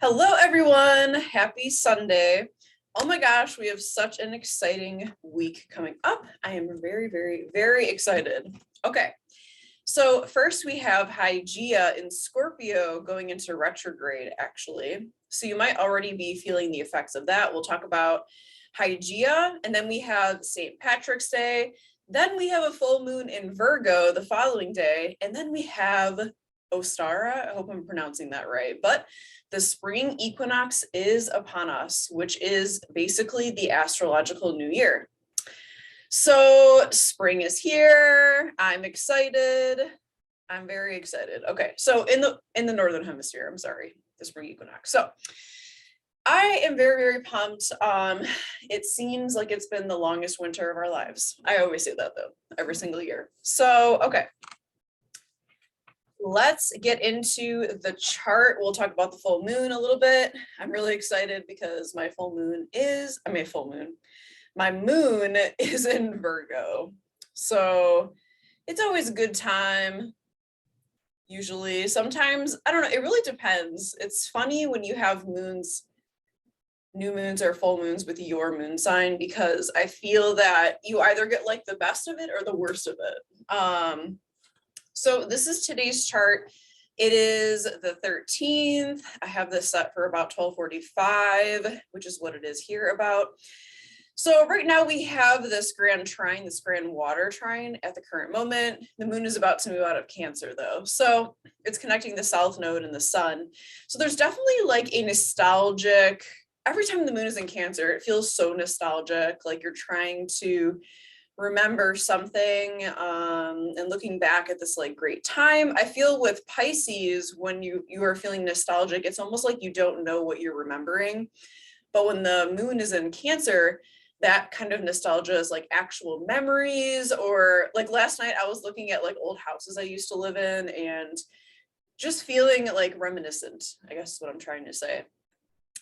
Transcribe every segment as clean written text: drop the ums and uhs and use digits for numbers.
Hello, everyone. Happy Sunday. Oh my gosh, we have such an exciting week coming up. I am very, very, very excited. Okay, so first we have Hygeia in Scorpio going into retrograde, actually. So you might already be feeling the effects of that. We'll talk about Hygeia, and then we have St. Patrick's Day. Then we have a full moon in Virgo the following day, and then we have Ostara. I hope I'm pronouncing that right, but the spring equinox is upon us, which is basically the astrological new year. So spring is here. I'm excited. I'm very excited. Okay, so in the northern hemisphere, I'm sorry, the spring equinox. So I am very, very pumped. It seems like it's been the longest winter of our lives. I always say that though, every single year. So, okay. Let's get into the chart. We'll talk about the full moon a little bit. I'm really excited because my moon is in Virgo. So it's always a good time. Usually, sometimes, I don't know, it really depends. It's funny when you have moons, new moons or full moons with your moon sign, because I feel that you either get like the best of it or the worst of it. So this is today's chart. It is the 13th. I have this set for about 12:45, which is what it is here about. So right now we have this grand trine, this grand water trine at the current moment. The moon is about to move out of Cancer though. So it's connecting the south node and the sun. So there's definitely like a nostalgic, every time the moon is in Cancer, it feels so nostalgic, like you're trying to remember something and looking back at this like great time. I feel with Pisces, when you are feeling nostalgic, it's almost like you don't know what you're remembering. But when the moon is in Cancer, that kind of nostalgia is like actual memories, or like last night I was looking at like old houses I used to live in and just feeling like reminiscent, I guess is what I'm trying to say.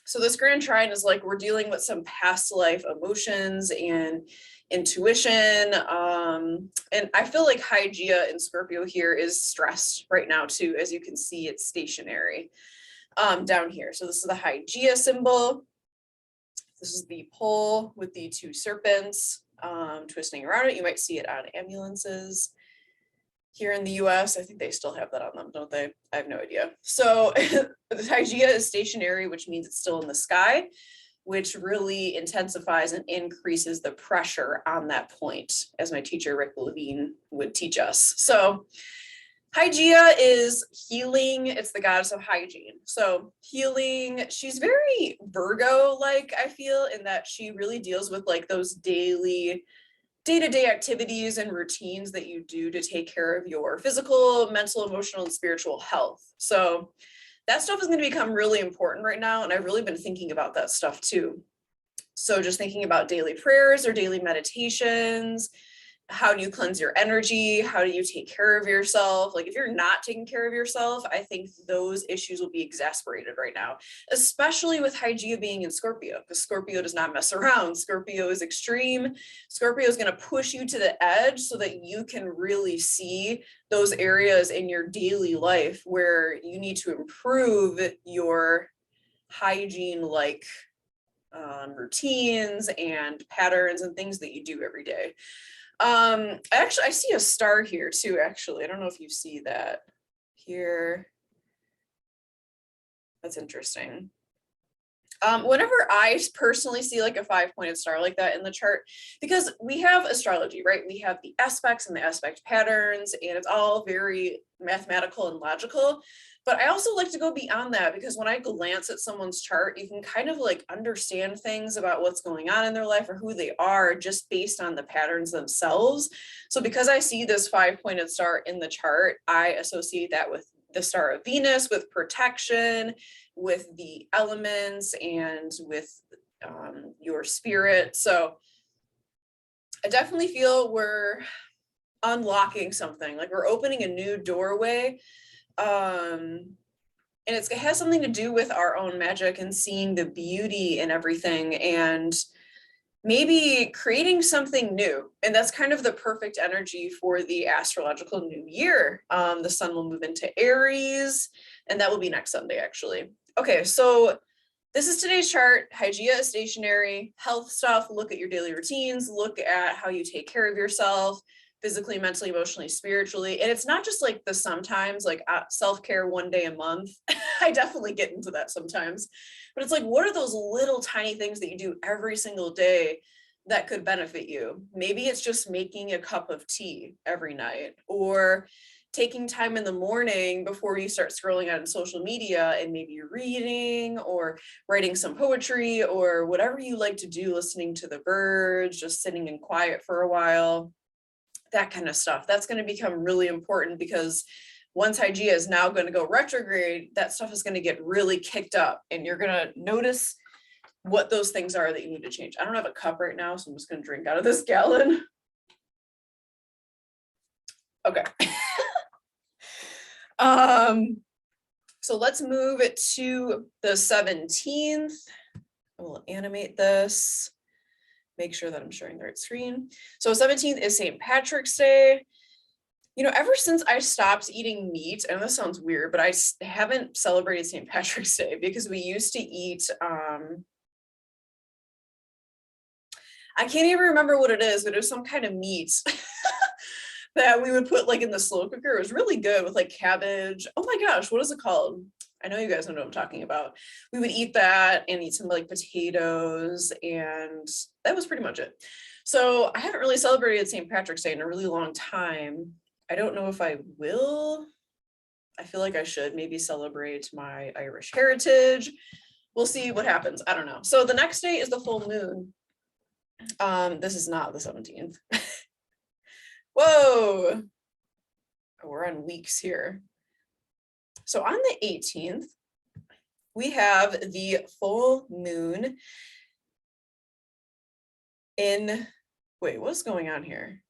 So this grand trine is like we're dealing with some past life emotions and intuition. And I feel like Hygeia in Scorpio here is stressed right now too. As you can see, it's stationary down here. So this is the Hygeia symbol. This is the pole with the two serpents twisting around it. You might see it on ambulances. Here in the US, I think they still have that on them, don't they? I have no idea. So the Hygeia is stationary, which means it's still in the sky, which really intensifies and increases the pressure on that point, as my teacher Rick Levine would teach us. So Hygeia is healing. It's the goddess of hygiene. So healing, she's very Virgo-like, I feel, in that she really deals with like those day-to-day activities and routines that you do to take care of your physical, mental, emotional, and spiritual health. So that stuff is going to become really important right now. And I've really been thinking about that stuff too. So just thinking about daily prayers or daily meditations. How do you cleanse your energy? How do you take care of yourself? Like if you're not taking care of yourself, I think those issues will be exacerbated right now, especially with Hygeia being in Scorpio, because Scorpio does not mess around. Scorpio is extreme. Scorpio is going to push you to the edge so that you can really see those areas in your daily life where you need to improve your hygiene-like routines and patterns and things that you do every day. Actually, I see a star here too, actually. I don't know if you see that here. That's interesting. Whenever I personally see like a 5-pointed star like that in the chart, because we have astrology, right? We have the aspects and the aspect patterns, and it's all very mathematical and logical. But I also like to go beyond that, because when I glance at someone's chart, you can kind of like understand things about what's going on in their life or who they are just based on the patterns themselves. So because I see this 5-pointed star in the chart, I associate that with the star of Venus, with protection, with the elements, and with your spirit. So I definitely feel we're unlocking something, like we're opening a new doorway. And it has something to do with our own magic and seeing the beauty in everything and maybe creating something new. And that's kind of the perfect energy for the astrological new year. The sun will move into Aries, and that will be next Sunday, actually. Okay, so this is today's chart. Hygeia is stationary, health stuff. Look at your daily routines. Look at how you take care of yourself physically, mentally, emotionally, spiritually. And it's not just like the sometimes, like self-care one day a month. I definitely get into that sometimes. But it's like, what are those little tiny things that you do every single day that could benefit you? Maybe it's just making a cup of tea every night, or taking time in the morning before you start scrolling on social media and maybe you're reading or writing some poetry or whatever you like to do, listening to the birds, just sitting in quiet for a while, that kind of stuff. That's going to become really important because once Hygeia is now going to go retrograde, that stuff is going to get really kicked up and you're going to notice what those things are that you need to change. I don't have a cup right now, so I'm just going to drink out of this gallon. Okay. So let's move it to the 17th. I will animate this, make sure that I'm showing the right screen. So 17th is St. Patrick's Day. You know, ever since I stopped eating meat, and this sounds weird, but I haven't celebrated St. Patrick's Day because we used to eat, I can't even remember what it is, but it was some kind of meat that we would put like in the slow cooker. It was really good with like cabbage. Oh my gosh, what is it called? I know you guys know what I'm talking about. We would eat that and eat some like potatoes, and that was pretty much it. So I haven't really celebrated St. Patrick's Day in a really long time. I don't know if I will. I feel like I should maybe celebrate my Irish heritage. We'll see what happens. I don't know. So the next day is the full moon. This is not the 17th. Whoa, we're on weeks here. So on the 18th, we have the full moon in, wait, what's going on here?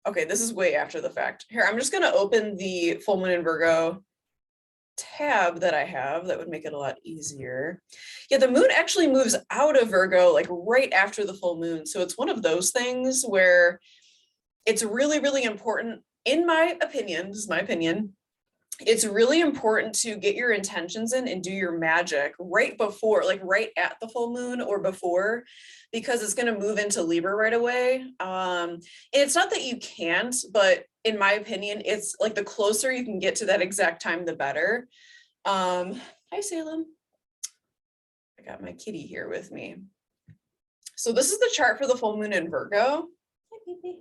Okay, this is way after the fact. Here, I'm just gonna open the full moon in Virgo tab that I have. That would make it a lot easier. Yeah, the moon actually moves out of Virgo like right after the full moon. So it's one of those things where it's really, really important, in my opinion, this is my opinion, it's really important to get your intentions in and do your magic right before, like right at the full moon or before, because it's going to move into Libra right away. And it's not that you can't, but in my opinion, it's like the closer you can get to that exact time, the better. Hi, Salem. I got my kitty here with me. So this is the chart for the full moon in Virgo. Hi, baby.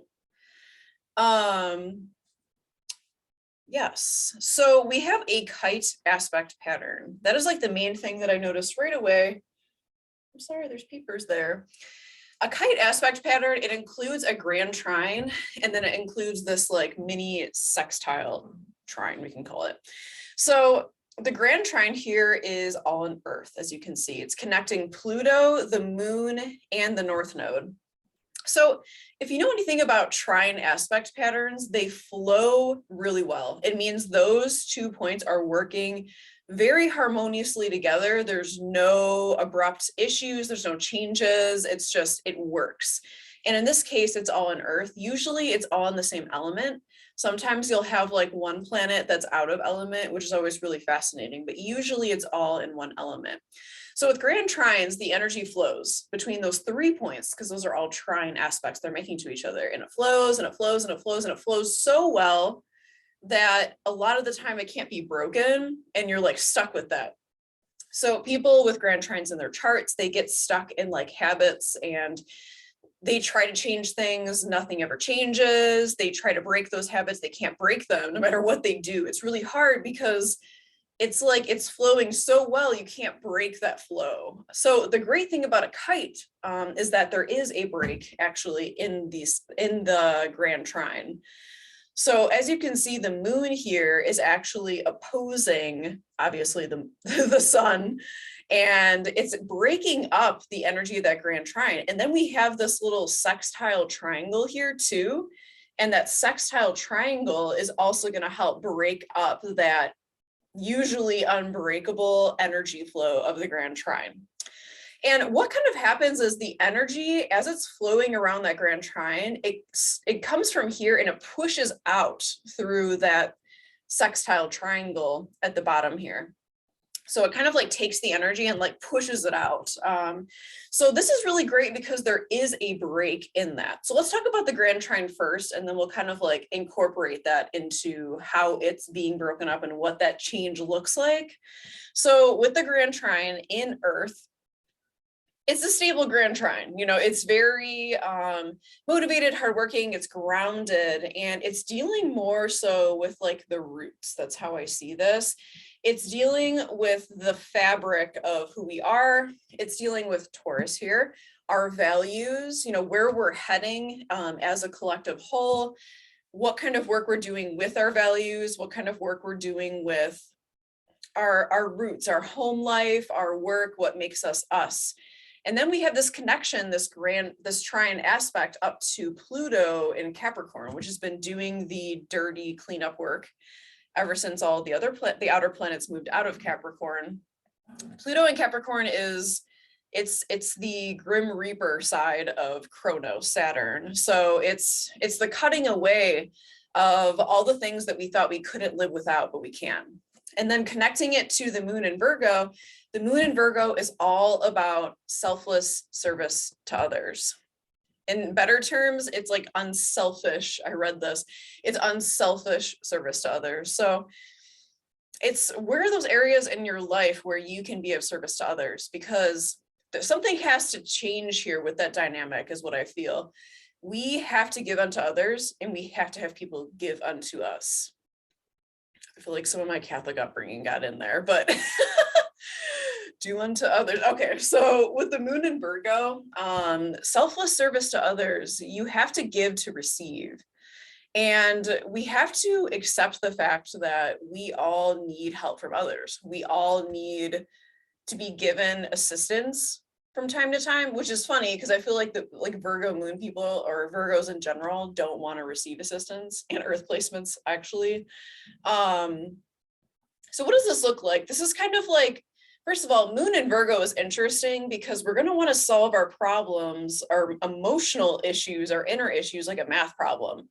Yes, so we have a kite aspect pattern. That is like the main thing that I noticed right away. I'm sorry, there's peepers there. A kite aspect pattern, it includes a grand trine, and then it includes this like mini sextile trine, we can call it. So the grand trine here is all in Earth, as you can see. It's connecting Pluto, the moon, and the North Node. So if you know anything about trine aspect patterns, they flow really well. It means those 2 points are working very harmoniously together. There's no abrupt issues, there's no changes, it's just, it works. And in this case, it's all in Earth. Usually it's all in the same element. Sometimes you'll have like one planet that's out of element, which is always really fascinating, but usually it's all in one element. So with grand trines, the energy flows between those 3 points because those are all trine aspects they're making to each other. And it flows and it flows and it flows and it flows so well that a lot of the time it can't be broken and you're like stuck with that. So people with grand trines in their charts, they get stuck in like habits and they try to change things, nothing ever changes. They try to break those habits, they can't break them no matter what they do. It's really hard because it's like it's flowing so well, you can't break that flow. So the great thing about a kite is that there is a break actually in the grand trine. So as you can see, the moon here is actually opposing, obviously, the sun, and it's breaking up the energy of that grand trine. And then we have this little sextile triangle here too. And that sextile triangle is also going to help break up that usually unbreakable energy flow of the grand trine. And what kind of happens is the energy, as it's flowing around that grand trine, it comes from here and it pushes out through that sextile triangle at the bottom here. So it kind of like takes the energy and like pushes it out. So this is really great because there is a break in that. So let's talk about the Grand Trine first, and then we'll kind of like incorporate that into how it's being broken up and what that change looks like. So with the Grand Trine in Earth, it's a stable Grand Trine. You know, it's very motivated, hardworking, it's grounded, and it's dealing more so with like the roots. That's how I see this. It's dealing with the fabric of who we are. It's dealing with Taurus here, our values, you know, where we're heading as a collective whole, what kind of work we're doing with our values, what kind of work we're doing with our roots, our home life, our work, what makes us us. And then we have this connection, this trine aspect up to Pluto in Capricorn, which has been doing the dirty cleanup work ever since all the outer planets moved out of Capricorn. Pluto in Capricorn is, it's the Grim Reaper side of Chronos, Saturn. So it's the cutting away of all the things that we thought we couldn't live without, but we can. And then connecting it to the moon in Virgo, the moon in Virgo is all about selfless service to others. In better terms, it's like unselfish. I read this. It's unselfish service to others. So it's, where are those areas in your life where you can be of service to others? Because something has to change here with that dynamic, is what I feel. We have to give unto others, and we have to have people give unto us. I feel like some of my Catholic upbringing got in there, but do unto others. Okay, so with the moon in Virgo, selfless service to others, you have to give to receive. And we have to accept the fact that we all need help from others. We all need to be given assistance from time to time, which is funny because I feel like the Virgo moon people, or Virgos in general, don't want to receive assistance, and earth placements actually. So what does this look like? This is kind of like, first of all, moon in Virgo is interesting because we're going to want to solve our problems, our emotional issues, our inner issues, like a math problem,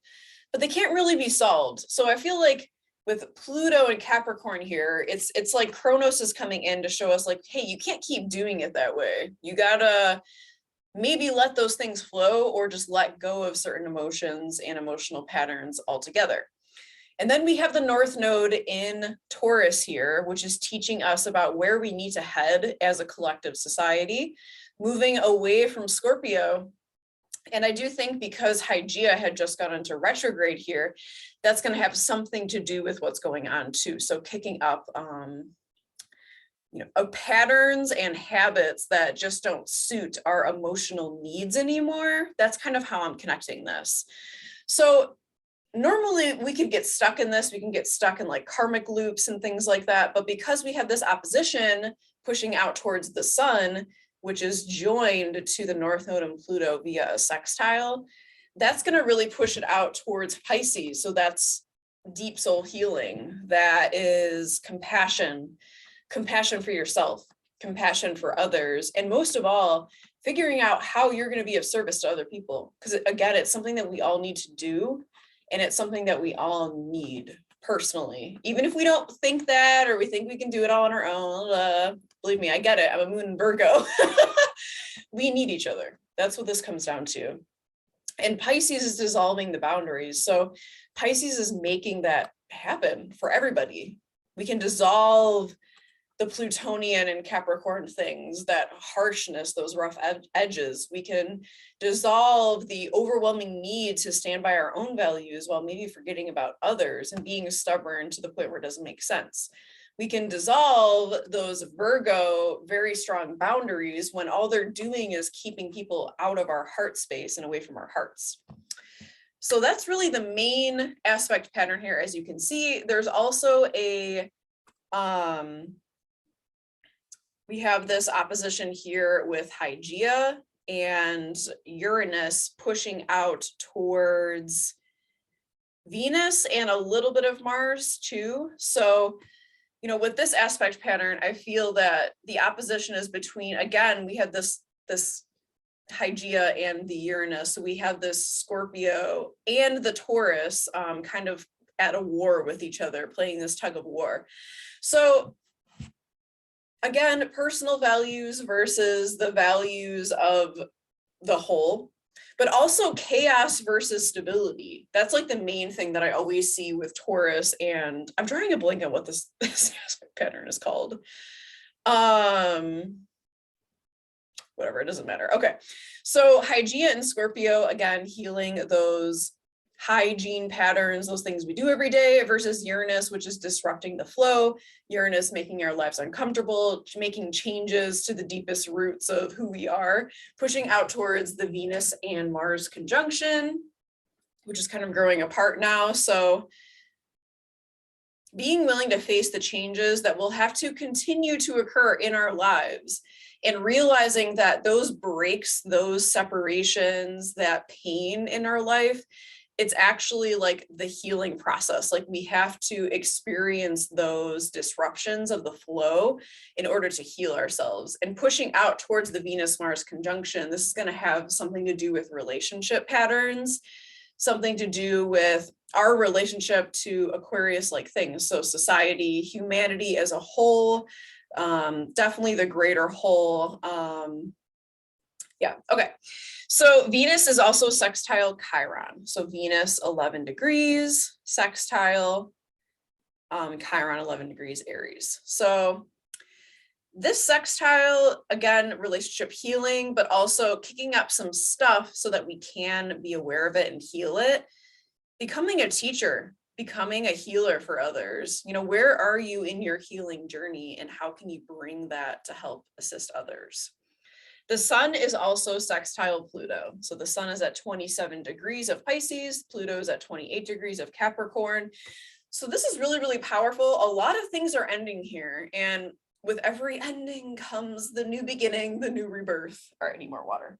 but they can't really be solved. So I feel like with Pluto and Capricorn here, it's like Kronos is coming in to show us like, hey, you can't keep doing it that way. You gotta maybe let those things flow, or just let go of certain emotions and emotional patterns altogether. And then we have the North Node in Taurus here, which is teaching us about where we need to head as a collective society, moving away from Scorpio. And I do think because Hygeia had just gone into retrograde here, that's going to have something to do with what's going on too. So kicking up, patterns and habits that just don't suit our emotional needs anymore. That's kind of how I'm connecting this. So normally we could get stuck in this. We can get stuck in like karmic loops and things like that. But because we have this opposition pushing out towards the sun, which is joined to the North Node and Pluto via a sextile, that's going to really push it out towards Pisces. So that's deep soul healing. That is compassion for yourself, compassion for others, and most of all, figuring out how you're going to be of service to other people. Because again, it's something that we all need to do, and it's something that we all need personally. Even if we don't think that, or we think we can do it all on our own, believe me, I get it. I'm a moon in Virgo. We need each other. That's what this comes down to. And Pisces is dissolving the boundaries. So Pisces is making that happen for everybody. We can dissolve the Plutonian and Capricorn things, that harshness, those rough edges. We can dissolve the overwhelming need to stand by our own values while maybe forgetting about others and being stubborn to the point where it doesn't make sense. We can dissolve those Virgo very strong boundaries when all they're doing is keeping people out of our heart space and away from our hearts. So that's really the main aspect pattern here. As you can see, there's also a we have this opposition here with Hygeia and Uranus pushing out towards Venus and a little bit of Mars too. So, with this aspect pattern, I feel that the opposition is between, again, we had this Hygeia and the Uranus. So we have this Scorpio and the Taurus kind of at a war with each other, playing this tug of war. So again, personal values versus the values of the whole, but also chaos versus stability. That's like the main thing that I always see with Taurus, and I'm drawing a blank on what this aspect pattern is called. Whatever, it doesn't matter. Okay, so Hygeia and Scorpio, again, healing those hygiene patterns, those things we do every day, versus Uranus, which is disrupting the flow. Uranus making our lives uncomfortable, making changes to the deepest roots of who we are, pushing out towards the Venus and Mars conjunction, which is kind of growing apart now. So being willing to face the changes that will have to continue to occur in our lives, and realizing that those breaks, those separations, that pain in our life, it's actually like the healing process. Like we have to experience those disruptions of the flow in order to heal ourselves. And pushing out towards the Venus-Mars conjunction, this is going to have something to do with relationship patterns, something to do with our relationship to Aquarius-like things. So society, humanity as a whole, definitely the greater whole. Yeah, okay. So Venus is also sextile Chiron. So Venus 11 degrees sextile, Chiron 11 degrees Aries. So this sextile, again, relationship healing, but also kicking up some stuff so that we can be aware of it and heal it. Becoming a teacher, becoming a healer for others. You know, where are you in your healing journey, and how can you bring that to help assist others? The sun is also sextile Pluto. So the sun is at 27 degrees of Pisces, Pluto is at 28 degrees of Capricorn. So this is really, really powerful. A lot of things are ending here. And with every ending comes the new beginning, the new rebirth. All right, I need more water.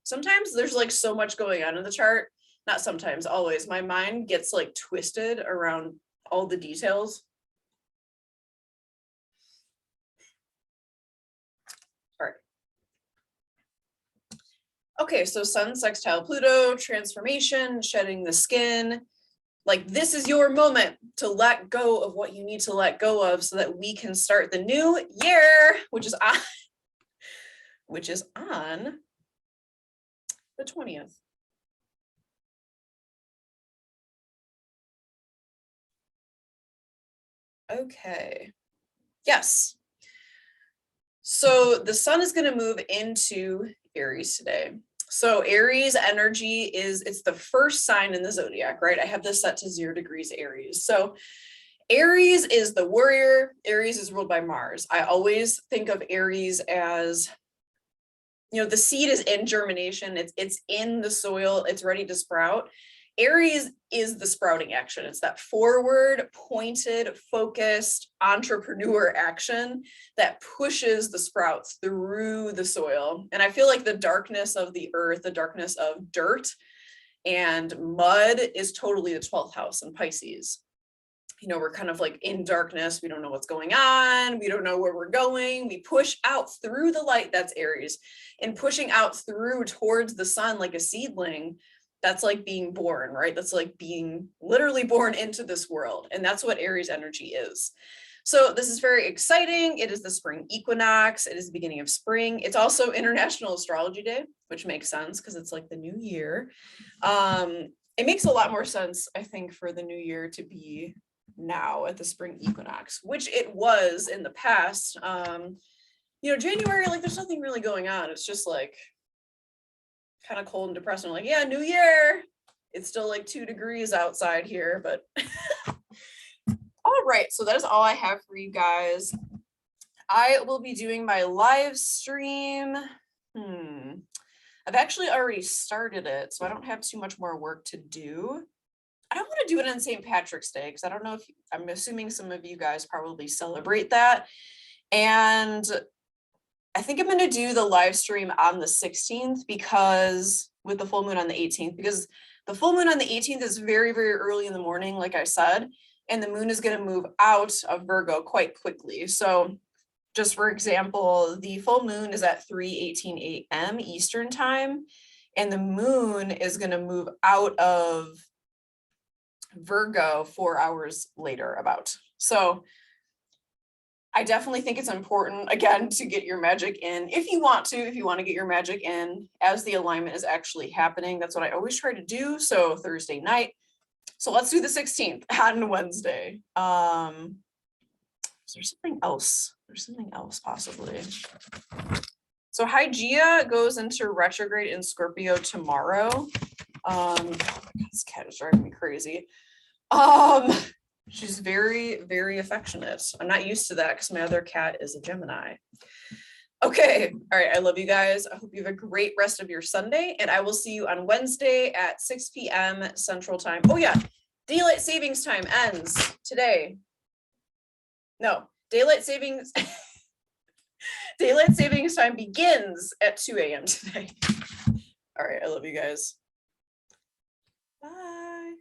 Sometimes there's like so much going on in the chart. Not sometimes, always. My mind gets like twisted around all the details. All right. Okay, so sun sextile Pluto, transformation, shedding the skin. Like this is your moment to let go of what you need to let go of so that we can start the new year, which is on the 20th. Okay. Yes. So the sun is going to move into Aries today. So Aries energy it's the first sign in the zodiac, right? I have this set to 0 degrees Aries. So Aries is the warrior. Aries is ruled by Mars. I always think of Aries as, you know, the seed is in germination. It's in the soil. It's ready to sprout. Aries is the sprouting action. It's that forward, pointed, focused entrepreneur action that pushes the sprouts through the soil. And I feel like the darkness of the earth, the darkness of dirt and mud is totally the 12th house in Pisces. You know, we're kind of like in darkness. We don't know what's going on. We don't know where we're going. We push out through the light. That's Aries. And pushing out through towards the sun like a seedling, that's like being born, right? That's like being literally born into this world. And that's what Aries energy is. So this is very exciting. It is the spring equinox. It is the beginning of spring. It's also International Astrology Day, which makes sense because it's like the new year. It makes a lot more sense, I think, for the new year to be now at the spring equinox, which it was in the past. You know, January, like there's nothing really going on. It's just like kind of cold and depressing. Like, yeah, new year. It's still like 2 degrees outside here, but all right. So that is all I have for you guys. I will be doing my live stream. I've actually already started it, so I don't have too much more work to do. I don't want to do it on St. Patrick's Day because I don't know if I'm assuming some of you guys probably celebrate that. And I think I'm going to do the live stream on the 16th because with the full moon on the 18th, because the full moon on the 18th is very, very early in the morning, like I said, and the moon is going to move out of Virgo quite quickly. So just for example, the full moon is at 3:18 a.m. Eastern time, and the moon is going to move out of Virgo 4 hours later about. So I definitely think it's important, again, to get your magic in if you want to get your magic in as the alignment is actually happening. That's what I always try to do. So Thursday night. So let's do the 16th on Wednesday. Is there something else? There's something else possibly. So Hygeia goes into retrograde in Scorpio tomorrow. Oh my God, this cat is driving me crazy. She's very, very affectionate. I'm not used to that because my other cat is a Gemini. Okay. All right. I love you guys. I hope you have a great rest of your Sunday, and I will see you on Wednesday at 6 p.m. Central Time. Oh yeah. Daylight savings time ends today. No, daylight savings time begins at 2 a.m. today. All right. I love you guys. Bye.